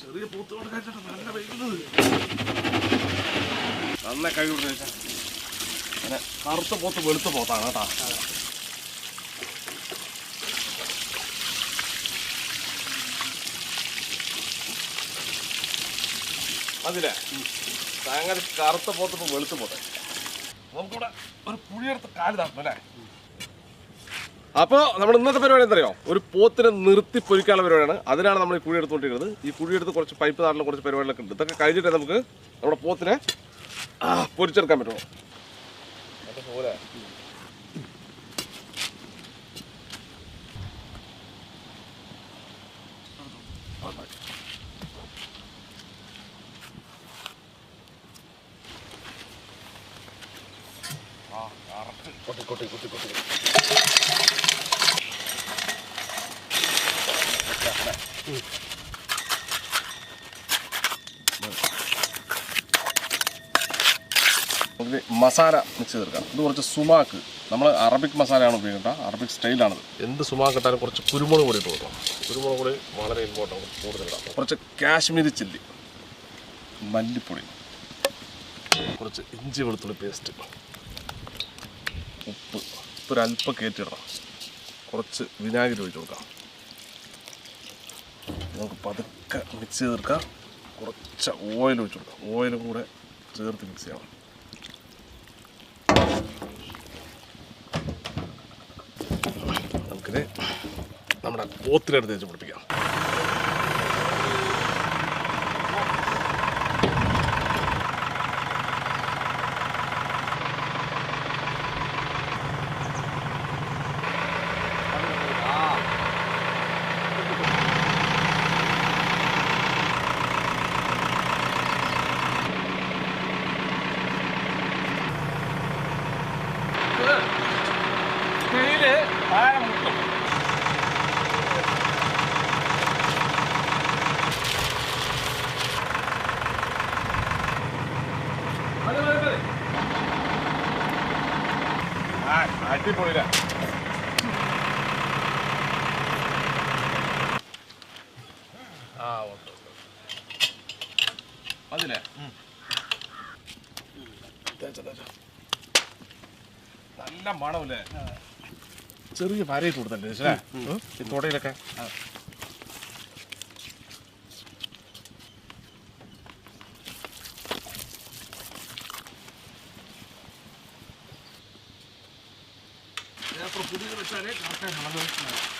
ചെറിയ പോത്തുകൊണ്ട് കഴിച്ചിട്ട് നല്ല വൈകുന്നത് നന്നായി കൈ കൊടുത്ത് കഴിച്ചാൽ അങ്ങനെ കറുത്ത പോത്ത് വെളുത്ത പോത്താണ് കേട്ടോ. അതില്ലേ അങ്ങനെ കറുത്ത പോത്ത് ഇപ്പോൾ വെളുത്ത പോത്തെ നമുക്കിവിടെ ഒരു പുഴിയെടുത്ത് കാല് താക്കണം അല്ലേ. അപ്പോൾ നമ്മൾ ഇന്നത്തെ പരിപാടി എന്തറിയോ, ഒരു പോത്തിനെ നിർത്തി പൊരിക്കാനുള്ള പരിപാടിയാണ്. അതിനാണ് നമ്മൾ ഈ കുഴി എടുത്തുകൊണ്ടിരിക്കുന്നത്. ഈ കുഴിയെടുത്ത് കുറച്ച് പൈപ്പ് നാട്ടിലും കുറച്ച് പരിപാടികളൊക്കെ ഉണ്ട്. ഇതൊക്കെ കഴിഞ്ഞിട്ടേ നമുക്ക് നമ്മുടെ പോത്തിനെ പൊരിച്ചെടുക്കാൻ പറ്റുള്ളൂ. അതുപോലെ കൊട്ടി കൊട്ടി കൊട്ടി കൊട്ടി മസാല മിക്സ് ചെയ്തെടുക്കാം. ഇത് കുറച്ച് സുമാക്ക്, നമ്മൾ അറബിക് മസാലയാണ് ഉപയോഗിക്കേണ്ടത്, അറബിക് സ്റ്റൈലാണത്. എന്ത് സുമാക്ക് ഇട്ടാലും കുറച്ച് കുരുമുളക് പൊടി ഇട്ട് കൊടുക്കാം. കുരുമുളക് പൊടി വളരെ ഇമ്പോർട്ടൻ്റ്, കൂടുതലിടാം. കുറച്ച് കാശ്മീരി ചില്ലി, മല്ലിപ്പൊടി, കുറച്ച് ഇഞ്ചി വെളുത്തുള്ളി പേസ്റ്റ്, ഉപ്പ്, ഒരല്പം കയറ്റിയിടണം. കുറച്ച് വിനാഗിരി ഒഴിച്ച് കൊടുക്കാം. നമുക്ക് പതുക്കെ മിക്സ് ചെയ്തെടുക്കാം. കുറച്ച് ഓയിൽ ഒഴിച്ച് കൊടുക്കാം. ഓയിലും കൂടെ ചേർത്ത് മിക്സ് ചെയ്യണം. നമുക്കിത് നമ്മുടെ പോത്തിനെടുത്ത് വെച്ച് പിടിപ്പിക്കാം. കയ്യില് താഴെ മുട്ടും. അടിപൊളിയില്ല. ഓക്കെ അതില്ലേ നല്ല മണമല്ലേ. ചെറിയ വരയിട്ട് കൊടുത്തല്ലേ ചേച്ചേ ഈ തുടയിലൊക്കെ. പുതിയ വെച്ചാലേ കറക്റ്റായി മണം.